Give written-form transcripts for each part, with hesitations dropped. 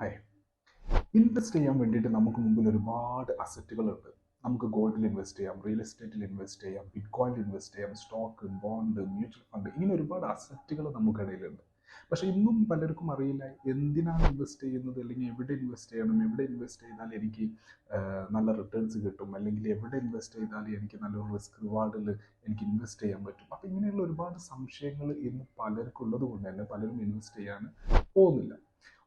Hi. Invest ചെയ്യാൻ വേണ്ടിയിട്ട് നമുക്ക് മുമ്പിൽ ഒരുപാട് അസറ്റുകളുണ്ട്. നമുക്ക് ഗോൾഡിൽ ഇൻവെസ്റ്റ് ചെയ്യാം, റിയൽ എസ്റ്റേറ്റിൽ ഇൻവെസ്റ്റ് ചെയ്യാം, ബിറ്റ്കോയിനിൽ ഇൻവെസ്റ്റ് ചെയ്യാം, സ്റ്റോക്ക്, ബോണ്ട്, മ്യൂച്വൽ ഫണ്ട്, ഇങ്ങനെ ഒരുപാട് അസറ്റുകൾ നമുക്കിടയിലുണ്ട്. പക്ഷേ ഇന്നും പലർക്കും അറിയില്ല എന്തിനാണ് ഇൻവെസ്റ്റ് ചെയ്യുന്നത്, അല്ലെങ്കിൽ എവിടെ ഇൻവെസ്റ്റ് ചെയ്യണം, എവിടെ ഇൻവെസ്റ്റ് ചെയ്താൽ എനിക്ക് നല്ല റിട്ടേൺസ് കിട്ടും, അല്ലെങ്കിൽ എവിടെ ഇൻവെസ്റ്റ് ചെയ്താൽ എനിക്ക് നല്ലൊരു റിസ്ക് റിവാർഡിൽ എനിക്ക് ഇൻവെസ്റ്റ് ചെയ്യാൻ പറ്റും. അപ്പോൾ ഇങ്ങനെയുള്ള ഒരുപാട് സംശയങ്ങൾ ഇന്ന് പലർക്കും ഉള്ളത് കൊണ്ട് തന്നെ പലരും ഇൻവെസ്റ്റ് ചെയ്യാൻ പോകുന്നില്ല.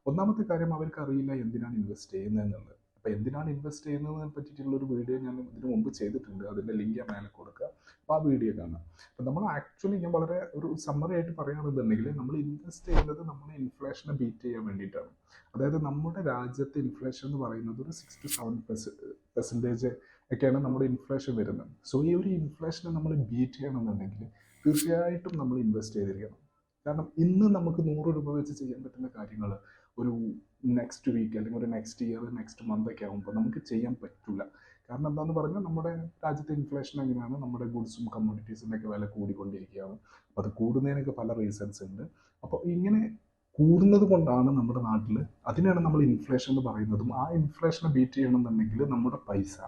ഒന്നാമത്തെ കാര്യം അവർക്ക് അറിയില്ല എന്തിനാണ് ഇൻവെസ്റ്റ് ചെയ്യുന്നതെന്നുള്ളത്. അപ്പോൾ എന്തിനാണ് ഇൻവെസ്റ്റ് ചെയ്യുന്നതിനെ പറ്റിയിട്ടുള്ള ഒരു വീഡിയോ ഞാൻ ഇതിനു മുമ്പ് ചെയ്തിട്ടുണ്ട്. അതിൻ്റെ ലിങ്ക് ഞാൻ മേലെ കൊടുക്കുക. അപ്പോൾ ആ വീഡിയോ കാണാം. അപ്പോൾ നമ്മൾ ആക്ച്വലി ഞാൻ വളരെ ഒരു സമ്മറി ആയിട്ട് പറയുകയാണെന്നുണ്ടെങ്കിൽ നമ്മൾ ഇൻവെസ്റ്റ് ചെയ്യുന്നത് നമ്മൾ ഇൻഫ്ലേഷനെ ബീറ്റ് ചെയ്യാൻ വേണ്ടിയിട്ടാണ്. അതായത് നമ്മുടെ രാജ്യത്തെ ഇൻഫ്ലേഷൻ എന്ന് പറയുന്നത് ഒരു 6 to 7% ഒക്കെയാണ് നമ്മുടെ ഇൻഫ്ലേഷൻ വരുന്നത്. സോ ഈ ഒരു ഇൻഫ്ലേഷനെ നമ്മൾ ബീറ്റ് ചെയ്യണമെന്നുണ്ടെങ്കിൽ തീർച്ചയായിട്ടും നമ്മൾ ഇൻവെസ്റ്റ് ചെയ്തിരിക്കണം. കാരണം ഇന്ന് നമുക്ക് 100 രൂപ വെച്ച് ചെയ്യാൻ പറ്റുന്ന കാര്യങ്ങൾ ഒരു നെക്സ്റ്റ് വീക്ക് അല്ലെങ്കിൽ ഒരു നെക്സ്റ്റ് ഇയർ നെക്സ്റ്റ് മന്ത് ഒക്കെ ആകുമ്പോൾ നമുക്ക് ചെയ്യാൻ പറ്റില്ല. കാരണം എന്താണെന്ന് പറഞ്ഞാൽ നമ്മുടെ രാജ്യത്തെ ഇൻഫ്ലേഷൻ എങ്ങനെയാണ്, നമ്മുടെ ഗുഡ്സും കമ്മോഡിറ്റീസിൻ്റെ ഒക്കെ വില കൂടിക്കൊണ്ടിരിക്കുകയാണ്. അപ്പോൾ അത് കൂടുന്നതിനൊക്കെ പല റീസൺസ് ഉണ്ട്. അപ്പോൾ ഇങ്ങനെ കൂടുന്നത് കൊണ്ടാണ് നമ്മുടെ നാട്ടിൽ, അതിനാണ് നമ്മൾ ഇൻഫ്ലേഷൻ എന്ന് പറയുന്നതും. ആ ഇൻഫ്ലേഷനെ ബീറ്റ് ചെയ്യണമെന്നുണ്ടെങ്കിൽ നമ്മുടെ പൈസ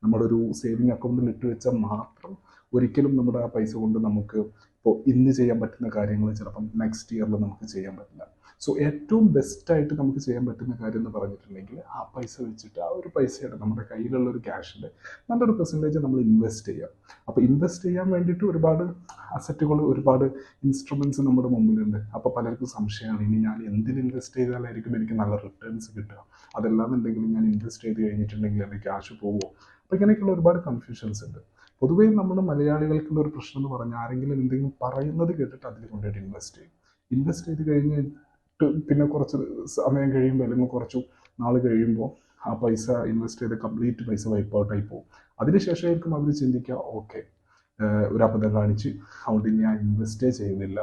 നമ്മുടെ ഒരു സേവിങ് അക്കൗണ്ടിൽ ഇട്ട് വെച്ചാൽ മാത്രം ഒരിക്കലും നമ്മുടെ ആ പൈസ കൊണ്ട് നമുക്ക് ഇപ്പോൾ ഇന്ന് ചെയ്യാൻ പറ്റുന്ന കാര്യങ്ങൾ ചിലപ്പം നെക്സ്റ്റ് ഇയറിൽ നമുക്ക് ചെയ്യാൻ പറ്റില്ല. സോ ഏറ്റവും ബെസ്റ്റായിട്ട് നമുക്ക് ചെയ്യാൻ പറ്റുന്ന കാര്യം എന്ന് പറഞ്ഞിട്ടുണ്ടെങ്കിൽ ആ പൈസ വെച്ചിട്ട് ആ ഒരു പൈസയുടെ നമ്മുടെ കയ്യിലുള്ള ഒരു ക്യാഷിൻ്റെ നല്ലൊരു പെർസെൻറ്റേജ് നമ്മൾ ഇൻവെസ്റ്റ് ചെയ്യാം. അപ്പോൾ ഇൻവെസ്റ്റ് ചെയ്യാൻ വേണ്ടിയിട്ട് ഒരുപാട് അസറ്റുകൾ, ഒരുപാട് ഇൻസ്ട്രുമെൻറ്റ്സ് നമ്മുടെ മുമ്പിലുണ്ട്. അപ്പോൾ പലർക്കും സംശയമാണ്, ഇനി ഞാൻ എന്തിന് ഇൻവെസ്റ്റ് ചെയ്താലായിരിക്കും എനിക്ക് നല്ല റിട്ടേൺസ് കിട്ടുക, അതല്ലാന്നുണ്ടെങ്കിൽ ഞാൻ ഇൻവെസ്റ്റ് ചെയ്ത് കഴിഞ്ഞിട്ടുണ്ടെങ്കിൽ എൻ്റെ ക്യാഷ് പോകുമോ. അപ്പോൾ ഇങ്ങനെയൊക്കെയുള്ള ഒരുപാട് കൺഫ്യൂഷൻസ് ഉണ്ട്. പൊതുവേ നമ്മുടെ മലയാളികൾക്കുള്ള ഒരു പ്രശ്നം എന്ന് പറഞ്ഞാൽ ആരെങ്കിലും എന്തെങ്കിലും പറയുന്നത് കേട്ടിട്ട് അതിൽ കൊണ്ടുപോയിട്ട് ഇൻവെസ്റ്റ് ചെയ്യും. ഇൻവെസ്റ്റ് ചെയ്ത് കഴിഞ്ഞിട്ട് പിന്നെ കുറച്ച് സമയം കഴിയുമ്പോൾ അല്ലെങ്കിൽ കുറച്ച് നാൾ കഴിയുമ്പോൾ ആ പൈസ ഇൻവെസ്റ്റ് ചെയ്ത് കംപ്ലീറ്റ് പൈസ വൈപ്പ് ഔട്ടായി പോകും. അതിനുശേഷമായിരിക്കും അവർ ചിന്തിക്കുക, ഓക്കെ ഒരു അബദ്ധം കാണിച്ച് അതുകൊണ്ട് ഞാൻ ഇൻവെസ്റ്റേ ചെയ്യുന്നില്ല.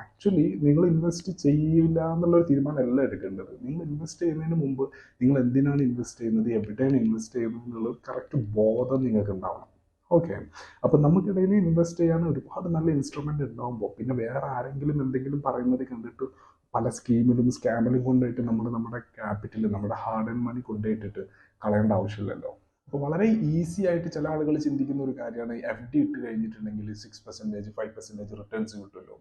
ആക്ച്വലി നിങ്ങൾ ഇൻവെസ്റ്റ് ചെയ്യില്ല എന്നുള്ളൊരു തീരുമാനമല്ല എടുക്കേണ്ടത്. നിങ്ങൾ ഇൻവെസ്റ്റ് ചെയ്യുന്നതിന് മുമ്പ് നിങ്ങൾ എന്തിനാണ് ഇൻവെസ്റ്റ് ചെയ്യുന്നത്, എവിടെയാണ് ഇൻവെസ്റ്റ് ചെയ്യുന്നത് എന്നുള്ള കറക്റ്റ് ബോധം നിങ്ങൾക്ക് ഉണ്ടാവണം. ഓക്കെ. അപ്പം നമുക്കിടയിൽ ഇൻവെസ്റ്റ് ചെയ്യാൻ ഒരുപാട് നല്ല ഇൻസ്ട്രുമെൻ്റ് ഉണ്ടാകുമ്പോൾ പിന്നെ വേറെ ആരെങ്കിലും എന്തെങ്കിലും പറയുന്നത് കണ്ടിട്ട് പല സ്കീമിലും സ്കാമിലും കൊണ്ടുപോയിട്ട് നമ്മുടെ ക്യാപിറ്റൽ, നമ്മുടെ ഹാർഡ് ആൻഡ് മണി കൊണ്ടുപോയിട്ടിട്ട് കളയേണ്ട ആവശ്യമില്ലല്ലോ. അപ്പോൾ വളരെ ഈസി ആയിട്ട് ചില ആളുകൾ ചിന്തിക്കുന്ന ഒരു കാര്യമാണ് FD ഇട്ട് കഴിഞ്ഞിട്ടുണ്ടെങ്കിൽ 6%, 5% റിട്ടേൺസ് കിട്ടുമല്ലോ.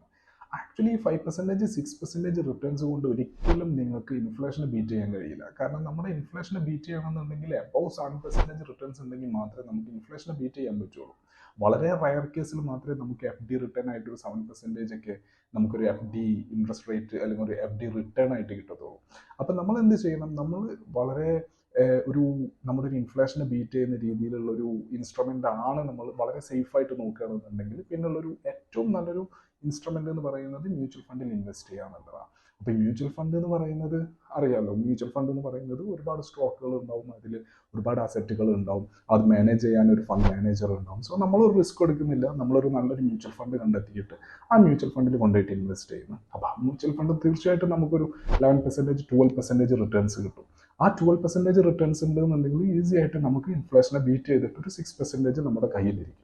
ആക്ച്വലി 5%, 6% റിട്ടേൺസ് കൊണ്ട് ഒരിക്കലും നിങ്ങൾക്ക് ഇൻഫ്ലേഷനെ ബീറ്റ് ചെയ്യാൻ കഴിയില്ല. കാരണം നമ്മുടെ ഇൻഫ്ലേഷനെ ബീറ്റ് ചെയ്യണമെന്നുണ്ടെങ്കിൽ എബവ് 7% റിട്ടേൺസ് ഉണ്ടെങ്കിൽ മാത്രമേ നമുക്ക് ഇൻഫ്ലേഷനെ ബീറ്റ് ചെയ്യാൻ പറ്റുള്ളൂ. വളരെ റയർ കേസിൽ മാത്രമേ നമുക്ക് FD റിട്ടേൺ ആയിട്ട് ഒരു 7% ഒക്കെ നമുക്കൊരു FD ഇൻട്രസ്റ്റ് റേറ്റ് അല്ലെങ്കിൽ ഒരു FD റിട്ടേൺ ആയിട്ട് കിട്ടത്തുള്ളൂ. അപ്പം നമ്മൾ എന്ത് ചെയ്യണം, നമ്മൾ വളരെ ഒരു നമ്മുടെ ഒരു ഇൻഫ്ലേഷനെ ബീറ്റ് ചെയ്യുന്ന രീതിയിലുള്ള ഒരു ഇൻസ്ട്രുമെൻ്റ് ആണ് നമ്മൾ വളരെ സേഫായിട്ട് നോക്കുകയാണെന്നുണ്ടെങ്കിൽ പിന്നുള്ളൊരു ഏറ്റവും നല്ലൊരു ഇൻസ്ട്രുമെൻ്റ് എന്ന് പറയുന്നത് മ്യൂച്വൽ ഫണ്ടിൽ ഇൻവെസ്റ്റ് ചെയ്യുക എന്നുള്ളതാണ്. അപ്പോൾ മ്യൂച്വൽ ഫണ്ട് എന്ന് പറയുന്നത് അറിയാമല്ലോ, മ്യൂച്വൽ ഫണ്ട് എന്ന് പറയുന്നത് ഒരുപാട് സ്റ്റോക്കുകൾ ഉണ്ടാവും, അതിൽ ഒരുപാട് അസറ്റുകൾ ഉണ്ടാവും, അത് മാനേജ് ചെയ്യാൻ ഒരു ഫണ്ട് മാനേജർ ഉണ്ടാവും. സോ നമ്മളൊരു റിസ്ക് എടുക്കുന്നില്ല, നമ്മളൊരു നല്ലൊരു മ്യൂച്വൽ ഫണ്ട് കണ്ടെത്തിയിട്ട് ആ മ്യൂച്വൽ ഫണ്ടിൽ കൊണ്ടുപോയിട്ട് ഇൻവെസ്റ്റ് ചെയ്യുന്നു. അപ്പോൾ ആ മ്യൂച്വൽ ഫണ്ട് തീർച്ചയായിട്ടും നമുക്കൊരു 11%, 12% റിട്ടേൺസ് കിട്ടും. ആ 12% റിട്ടേൺസ് ഉണ്ടെന്നുണ്ടെങ്കിൽ ഈസി ആയിട്ട് നമുക്ക് ഇൻഫ്ലേഷനെ ബീറ്റ് ചെയ്തിട്ട് ഒരു 6% നമ്മുടെ കയ്യിലിരിക്കും.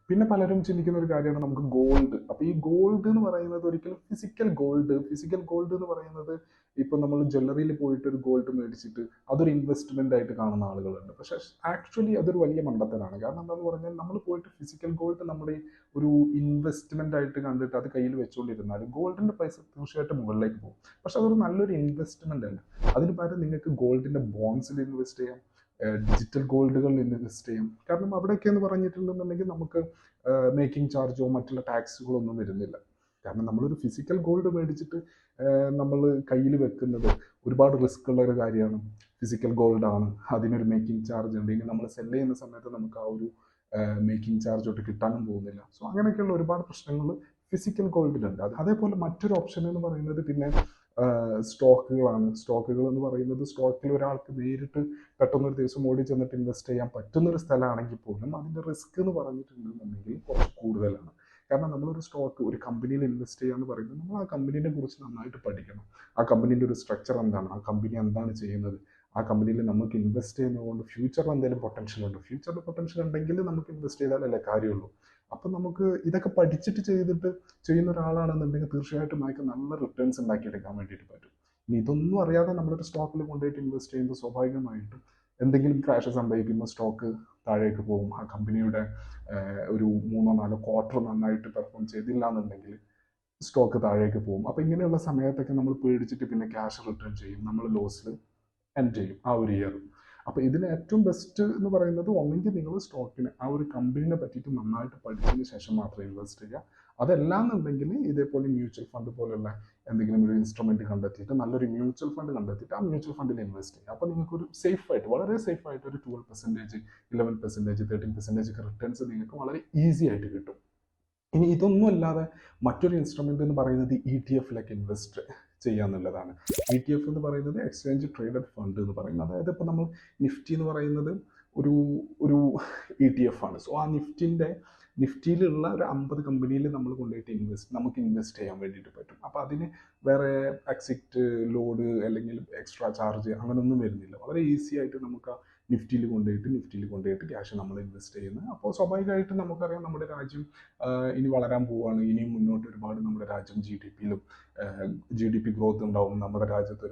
പിന്നെ പലരും ചിന്തിക്കുന്ന ഒരു കാര്യമാണ് നമുക്ക് ഗോൾഡ്. അപ്പോൾ ഈ ഗോൾഡ് എന്ന് പറയുന്നത് ഒരിക്കലും ഫിസിക്കൽ ഗോൾഡ് എന്ന് പറയുന്നത് ഇപ്പോൾ നമ്മൾ ജ്വല്ലറിയിൽ പോയിട്ട് ഒരു ഗോൾഡ് മേടിച്ചിട്ട് അതൊരു ഇൻവെസ്റ്റ്മെൻ്റ് ആയിട്ട് കാണുന്ന ആളുകളുണ്ട്. പക്ഷേ ആക്ച്വലി അതൊരു വലിയ മണ്ടത്തരാണ്. കാരണം എന്താണെന്ന് പറഞ്ഞാൽ നമ്മൾ പോയിട്ട് ഫിസിക്കൽ ഗോൾഡ് നമ്മുടെ ഒരു ഇൻവെസ്റ്റ്മെൻ്റ് ആയിട്ട് കണ്ടിട്ട് അത് കയ്യിൽ വെച്ചുകൊണ്ടിരുന്നാൽ ഗോൾഡിൻ്റെ പൈസ തീർച്ചയായിട്ടും മുകളിലേക്ക് പോകും. പക്ഷെ അതൊരു നല്ലൊരു ഇൻവെസ്റ്റ്മെൻ്റ് അല്ല. അതിന് പകരം നിങ്ങൾക്ക് ഗോൾഡിൻ്റെ ബോൺസിൽ ഇൻവെസ്റ്റ് ചെയ്യാം, ഡിജിറ്റൽ ഗോൾഡുകളിൽ ഇൻവെസ്റ്റ് ചെയ്യാം. കാരണം അവിടെയൊക്കെ എന്ന് പറഞ്ഞിട്ടുണ്ടെന്നുണ്ടെങ്കിൽ നമുക്ക് മേക്കിംഗ് ചാർജോ മറ്റുള്ള ടാക്സുകളോ ഒന്നും വരുന്നില്ല. കാരണം നമ്മളൊരു ഫിസിക്കൽ ഗോൾഡ് മേടിച്ചിട്ട് നമ്മൾ കയ്യിൽ വെക്കുന്നത് ഒരുപാട് റിസ്ക് ഉള്ള ഒരു കാര്യമാണ്. ഫിസിക്കൽ ഗോൾഡാണ്, അതിനൊരു മേക്കിംഗ് ചാർജ് ഉണ്ട്. ഇനി നമ്മൾ സെല് ചെയ്യുന്ന സമയത്ത് നമുക്ക് ആ ഒരു മേക്കിംഗ് ചാർജ് തൊട്ട് കിട്ടാനും പോകുന്നില്ല. സോ അങ്ങനെയൊക്കെയുള്ള ഒരുപാട് പ്രശ്നങ്ങൾ ഫിസിക്കൽ ഗോൾഡിലുണ്ട്. അതേപോലെ മറ്റൊരു ഓപ്ഷൻ എന്ന് പറയുന്നത് പിന്നെ സ്റ്റോക്കുകളാണ്. സ്റ്റോക്കുകൾ എന്ന് പറയുന്നത് സ്റ്റോക്കിൽ ഒരാൾക്ക് നേരിട്ട് പെട്ടെന്നൊരു ദിവസം ഓടി ചെന്നിട്ട് ഇൻവെസ്റ്റ് ചെയ്യാൻ പറ്റുന്നൊരു സ്ഥലമാണെങ്കിൽ പോലും അതിൻ്റെ റിസ്ക് എന്ന് പറഞ്ഞിട്ടുണ്ടെന്നുണ്ടെങ്കിൽ കുറച്ച് കൂടുതലാണ്. കാരണം നമ്മളൊരു സ്റ്റോക്ക് ഒരു കമ്പനിയിൽ ഇൻവെസ്റ്റ് ചെയ്യുക എന്ന് പറയുന്നത് നമ്മൾ ആ കമ്പനീനെ കുറിച്ച് നന്നായിട്ട് പഠിക്കണം. ആ കമ്പനീൻ്റെ ഒരു സ്ട്രക്ചർ എന്താണ്, ആ കമ്പനി എന്താണ് ചെയ്യുന്നത്, ആ കമ്പനിയിൽ നമുക്ക് ഇൻവെസ്റ്റ് ചെയ്യുന്നതുകൊണ്ട് ഫ്യൂച്ചറിൽ എന്തെങ്കിലും പൊട്ടൻഷ്യൽ ഉണ്ടോ, ഫ്യൂച്ചറിൽ പൊട്ടൻഷ്യൽ ഉണ്ടെങ്കിൽ നമുക്ക് ഇൻവെസ്റ്റ് ചെയ്താലല്ലേ കാര്യമുള്ളൂ. അപ്പം നമുക്ക് ഇതൊക്കെ പഠിച്ചിട്ട് ചെയ്യുന്ന ഒരാളാണെന്നുണ്ടെങ്കിൽ തീർച്ചയായിട്ടും അയാൾക്ക് നല്ല റിട്ടേൺസ് ഉണ്ടാക്കിയെടുക്കാൻ വേണ്ടിയിട്ട് പറ്റും. ഇനി ഇതൊന്നും അറിയാതെ നമ്മളൊരു സ്റ്റോക്കിൽ കൊണ്ടുപോയിട്ട് ഇൻവെസ്റ്റ് ചെയ്യുമ്പോൾ സ്വാഭാവികമായിട്ടും എന്തെങ്കിലും ക്രാഷ് സംഭവിക്കുമ്പോൾ സ്റ്റോക്ക് താഴേക്ക് പോകും. ആ കമ്പനിയുടെ ഒരു 3-4 ക്വാർട്ടർ നന്നായിട്ട് പെർഫോം ചെയ്തില്ല എന്നുണ്ടെങ്കിൽ സ്റ്റോക്ക് താഴേക്ക് പോകും. അപ്പോൾ ഇങ്ങനെയുള്ള സമയത്തൊക്കെ നമ്മൾ പേടിച്ചിട്ട് പിന്നെ ക്യാഷ് റിട്ടേൺ ചെയ്യും, നമ്മൾ ലോസിൽ എൻഡ് ചെയ്യും ആ ഒരു ഇയർ. അപ്പോൾ ഇതിന് ഏറ്റവും ബെസ്റ്റ് എന്ന് പറയുന്നത് ഒന്നെങ്കിൽ നിങ്ങൾ സ്റ്റോക്കിനെ ആ ഒരു കമ്പനീനെ പറ്റിയിട്ട് നന്നായിട്ട് പഠിച്ചതിന് ശേഷം മാത്രം ഇൻവെസ്റ്റ് ചെയ്യുക. അതല്ലാന്നുണ്ടെങ്കിൽ ഇതേപോലെ മ്യൂച്വൽ ഫണ്ട് പോലുള്ള എന്തെങ്കിലും ഒരു ഇൻസ്ട്രുമെന്റ് കണ്ടെത്തിയിട്ട് നല്ലൊരു മ്യൂച്വൽ ഫണ്ട് കണ്ടെത്തിയിട്ട് ആ മ്യൂച്വൽ ഫണ്ടിൽ ഇൻവെസ്റ്റ് ചെയ്യുക. അപ്പോൾ നിങ്ങൾക്കൊരു സേഫായിട്ട് വളരെ സേഫായിട്ട് ഒരു 12%, 11%, 13% ഒക്കെ റിട്ടേൺസ് നിങ്ങൾക്ക് വളരെ ഈസി ആയിട്ട് കിട്ടും. ഇനി ഇതൊന്നും അല്ലാതെ മറ്റൊരു ഇൻസ്ട്രുമെന്റ് എന്ന് പറയുന്നത് ETF-ലേക്ക് ഇൻവെസ്റ്റ് ചെയ്യാന്നുള്ളതാണ്. ETF എന്ന് പറയുന്നത് എക്സ്ചേഞ്ച് ട്രേഡഡ് ഫണ്ട് എന്ന് പറയുന്നത്, അതായത് ഇപ്പോൾ നമ്മൾ നിഫ്റ്റി എന്ന് പറയുന്നത് ഒരു ഒരു ETF ആണ്. സോ ആ നിഫ്റ്റിയിലുള്ള ഒരു 50 കമ്പനിയിൽ നമ്മൾ കൊണ്ടുപോയിട്ട് നമുക്ക് ഇൻവെസ്റ്റ് ചെയ്യാൻ വേണ്ടിയിട്ട് പറ്റും. അപ്പോൾ അതിന് വേറെ എക്സിറ്റ് ലോഡ് അല്ലെങ്കിൽ എക്സ്ട്രാ ചാർജ് അങ്ങനെയൊന്നും വരുന്നില്ല. വളരെ ഈസി ആയിട്ട് നമുക്ക് ആ നിഫ്റ്റിയിൽ കൊണ്ടുപോയിട്ട് ക്യാഷ് നമ്മൾ ഇൻവെസ്റ്റ് ചെയ്യുന്നത്. അപ്പോൾ സ്വാഭാവികമായിട്ടും നമുക്കറിയാം നമ്മുടെ രാജ്യം ഇനി വളരാൻ പോവുകയാണ്. ഇനിയും മുന്നോട്ട് ഒരുപാട് നമ്മുടെ രാജ്യം GDP ഗ്രോത്ത് ഉണ്ടാവും. നമ്മുടെ രാജ്യത്ത്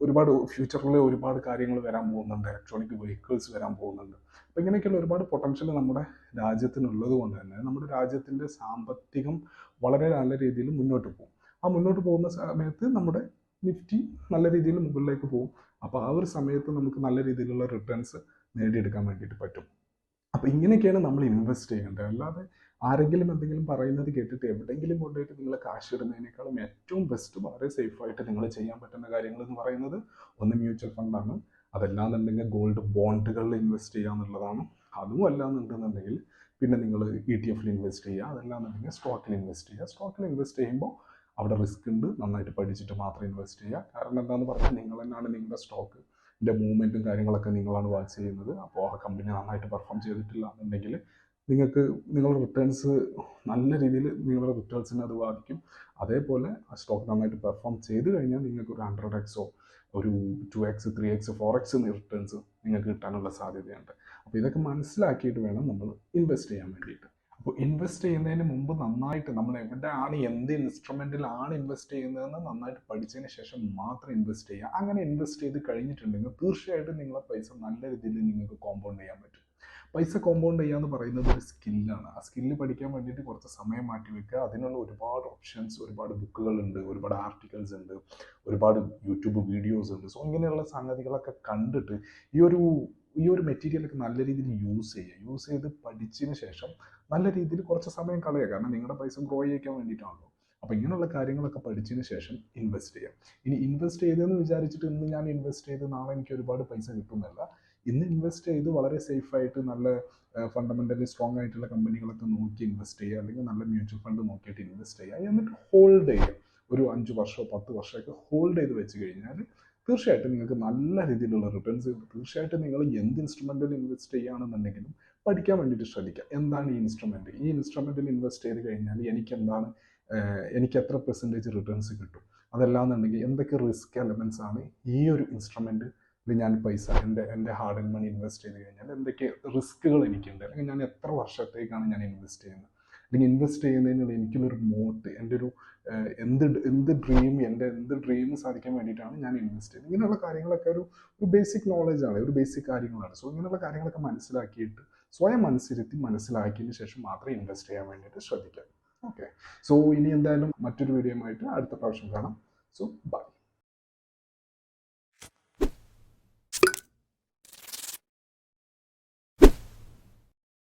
ഒരുപാട് ഫ്യൂച്ചറിൽ ഒരുപാട് കാര്യങ്ങൾ വരാൻ പോകുന്നുണ്ട്. ഇലക്ട്രോണിക് വെഹിക്കിൾസ് വരാൻ പോകുന്നുണ്ട്. അപ്പോൾ ഇങ്ങനെയൊക്കെയുള്ള ഒരുപാട് പൊട്ടൻഷ്യൽ നമ്മുടെ രാജ്യത്തിനുള്ളത് കൊണ്ട് തന്നെ നമ്മുടെ രാജ്യത്തിൻ്റെ സാമ്പത്തികം വളരെ നല്ല രീതിയിൽ മുന്നോട്ട് പോകും. ആ മുന്നോട്ട് പോകുന്ന സമയത്ത് നമ്മുടെ നിഫ്റ്റി നല്ല രീതിയിൽ മുകളിലേക്ക് പോകും. അപ്പോൾ ആ ഒരു സമയത്ത് നമുക്ക് നല്ല രീതിയിലുള്ള റിട്ടേൺസ് നേടിയെടുക്കാൻ വേണ്ടിയിട്ട് പറ്റും. അപ്പോൾ ഇങ്ങനെയൊക്കെയാണ് നമ്മൾ ഇൻവെസ്റ്റ് ചെയ്യേണ്ടത്. അല്ലാതെ ആരെങ്കിലും എന്തെങ്കിലും പറയുന്നത് കേട്ടിട്ട് എവിടെയെങ്കിലും കൊണ്ടുപോയിട്ട് നിങ്ങൾ കാശ് ഇടുന്നതിനേക്കാളും ഏറ്റവും ബെസ്റ്റ് വളരെ സേഫായിട്ട് നിങ്ങൾ ചെയ്യാൻ പറ്റുന്ന കാര്യങ്ങൾ എന്ന് പറയുന്നത് ഒന്ന് മ്യൂച്വൽ ഫണ്ടാണ്. അതല്ലാന്നുണ്ടെങ്കിൽ ഗോൾഡ് ബോണ്ടുകളിൽ ഇൻവെസ്റ്റ് ചെയ്യുക എന്നുള്ളതാണ്. അതും അല്ലാന്നുണ്ടെന്നുണ്ടെങ്കിൽ പിന്നെ നിങ്ങൾ ETF-ൽ ഇൻവെസ്റ്റ് ചെയ്യുക. അതല്ലാന്നുണ്ടെങ്കിൽ സ്റ്റോക്കിൽ ഇൻവെസ്റ്റ് ചെയ്യുക. സ്റ്റോക്കിൽ ഇൻവെസ്റ്റ് ചെയ്യുമ്പോൾ അവിടെ റിസ്ക് ഉണ്ട്, നന്നായിട്ട് പഠിച്ചിട്ട് മാത്രം ഇൻവെസ്റ്റ് ചെയ്യുക. കാരണം എന്താണെന്ന് പറഞ്ഞാൽ നിങ്ങൾ തന്നെയാണ് നിങ്ങളുടെ സ്റ്റോക്കിൻ്റെ മൂവ്മെൻറ്റും കാര്യങ്ങളൊക്കെ നിങ്ങളാണ് വാച്ച് ചെയ്യുന്നത്. അപ്പോൾ ആ കമ്പനി നന്നായിട്ട് പെർഫോം ചെയ്തിട്ടില്ല എന്നുണ്ടെങ്കിൽ നിങ്ങളുടെ റിട്ടേൺസ് നല്ല രീതിയിൽ നിങ്ങളുടെ റിട്ടേൺസിനെ അത് ബാധിക്കും. അതേപോലെ ആ സ്റ്റോക്ക് നന്നായിട്ട് പെർഫോം ചെയ്ത് കഴിഞ്ഞാൽ നിങ്ങൾക്ക് ഒരു 100x ഒരു 2x 3x 4x റിട്ടേൺസ് നിങ്ങൾക്ക് കിട്ടാനുള്ള സാധ്യതയുണ്ട്. അപ്പോൾ ഇതൊക്കെ മനസ്സിലാക്കിയിട്ട് വേണം നമ്മൾ ഇൻവെസ്റ്റ് ചെയ്യാൻ വേണ്ടിയിട്ട്. അപ്പോൾ ഇൻവെസ്റ്റ് ചെയ്യുന്നതിന് മുമ്പ് നന്നായിട്ട് നമ്മൾ എവിടെയാണ് എന്ത് ഇൻസ്ട്രുമെൻറ്റിലാണ് ഇൻവെസ്റ്റ് ചെയ്യുന്നതെന്ന് നന്നായിട്ട് പഠിച്ചതിന് ശേഷം മാത്രം ഇൻവെസ്റ്റ് ചെയ്യുക. അങ്ങനെ ഇൻവെസ്റ്റ് ചെയ്ത് കഴിഞ്ഞിട്ടുണ്ടെങ്കിൽ തീർച്ചയായിട്ടും നിങ്ങളെ പൈസ നല്ല രീതിയിൽ നിങ്ങൾക്ക് കോമ്പൗണ്ട് ചെയ്യാൻ പറ്റും. പൈസ കോമ്പൗണ്ട് ചെയ്യുക എന്ന് പറയുന്നത് ഒരു സ്കില്ലാണ്. ആ സ്കില്ല് പഠിക്കാൻ വേണ്ടിയിട്ട് കുറച്ച് സമയം മാറ്റി വെക്കുക. അതിനുള്ള ഒരുപാട് ഓപ്ഷൻസ്, ഒരുപാട് ബുക്കുകളുണ്ട്, ഒരുപാട് ആർട്ടിക്കിൾസ് ഉണ്ട്, ഒരുപാട് യൂട്യൂബ് വീഡിയോസ് ഉണ്ട്. സോ ഇങ്ങനെയുള്ള സംഗതികളൊക്കെ കണ്ടിട്ട് ഈ ഒരു മെറ്റീരിയലൊക്കെ നല്ല രീതിയിൽ യൂസ് ചെയ്ത് പഠിച്ചതിന് ശേഷം നല്ല രീതിയിൽ കുറച്ച് സമയം കളയുക. കാരണം നിങ്ങളുടെ പൈസ ഗ്രോ ചെയ്യിക്കാൻ വേണ്ടിയിട്ടാണല്ലോ. അപ്പോൾ ഇങ്ങനെയുള്ള കാര്യങ്ങളൊക്കെ പഠിച്ചതിന് ശേഷം ഇൻവെസ്റ്റ് ചെയ്യാം. ഇനി ഇൻവെസ്റ്റ് ചെയ്തെന്ന് വിചാരിച്ചിട്ട് ഇന്ന് ഞാൻ ഇൻവെസ്റ്റ് ചെയ്ത് നാളെ എനിക്ക് ഒരുപാട് പൈസ കിട്ടുന്നല്ല. ഇന്ന് ഇൻവെസ്റ്റ് ചെയ്ത് വളരെ സേഫായിട്ട് നല്ല ഫണ്ടമെൻ്റലി സ്ട്രോങ് ആയിട്ടുള്ള കമ്പനികളൊക്കെ നോക്കി ഇൻവെസ്റ്റ് ചെയ്യുക, അല്ലെങ്കിൽ നല്ല മ്യൂച്വൽ ഫണ്ട് നോക്കിയിട്ട് ഇൻവെസ്റ്റ് ചെയ്യുക. എന്നിട്ട് ഹോൾഡ് ചെയ്യുക. ഒരു 5 വർഷമോ 10 വർഷമൊക്കെ ഹോൾഡ് ചെയ്ത് വെച്ച് കഴിഞ്ഞാൽ തീർച്ചയായിട്ടും നിങ്ങൾക്ക് നല്ല രീതിയിലുള്ള റിട്ടേൺസ് കിട്ടും. തീർച്ചയായിട്ടും നിങ്ങൾ എന്ത് ഇൻസ്ട്രുമെൻറ്റിൽ ഇൻവെസ്റ്റ് ചെയ്യുകയാണെന്നുണ്ടെങ്കിലും പഠിക്കാൻ വേണ്ടിയിട്ട് ശ്രദ്ധിക്കുക. എന്താണ് ഈ ഇൻസ്ട്രുമെൻറ്റിൽ ഇൻവെസ്റ്റ് ചെയ്ത് കഴിഞ്ഞാൽ എനിക്ക് എത്ര പെർസെൻറ്റേജ് റിട്ടേൺസ് കിട്ടും, അതല്ലാന്നുണ്ടെങ്കിൽ എന്തൊക്കെ റിസ്ക് എലമെൻറ്റ്സ് ആണ് ഈ ഒരു ഇൻസ്ട്രുമെൻറ്റിൽ ഞാൻ പൈസ എൻ്റെ ഹാർഡ് ആൻഡ് മണി ഇൻവെസ്റ്റ് ചെയ്ത് കഴിഞ്ഞാൽ എന്തൊക്കെ റിസ്ക്കുകൾ എനിക്കുണ്ട്, അല്ലെങ്കിൽ ഞാൻ എത്ര വർഷത്തേക്കാണ് ഞാൻ ഇൻവെസ്റ്റ് ചെയ്യുന്നത്, അല്ലെങ്കിൽ ഇൻവെസ്റ്റ് ചെയ്യുന്നതിനുള്ള എനിക്കുള്ളൊരു എൻ്റെ ഒരു എന്ത് ഡ്രീം സാധിക്കാൻ വേണ്ടിയിട്ടാണ് ഞാൻ ഇൻവെസ്റ്റ് ചെയ്യുന്നത്. ഇങ്ങനെയുള്ള കാര്യങ്ങളൊക്കെ ഒരു ബേസിക് നോളജാണ്, ഒരു ബേസിക് കാര്യങ്ങളാണ്. സോ ഇങ്ങനെയുള്ള കാര്യങ്ങളൊക്കെ മനസ്സിലാക്കിയിട്ട് സ്വയം മനസ്സിലാക്കിയതിന് ശേഷം മാത്രമേ ഇൻവെസ്റ്റ് ചെയ്യാൻ വേണ്ടിയിട്ട് ശ്രദ്ധിക്കാം. ഓക്കെ, സോ ഇനി എന്തായാലും മറ്റൊരു വീഡിയോയുമായിട്ട് അടുത്ത പ്രാവശ്യം കാണാം. So by.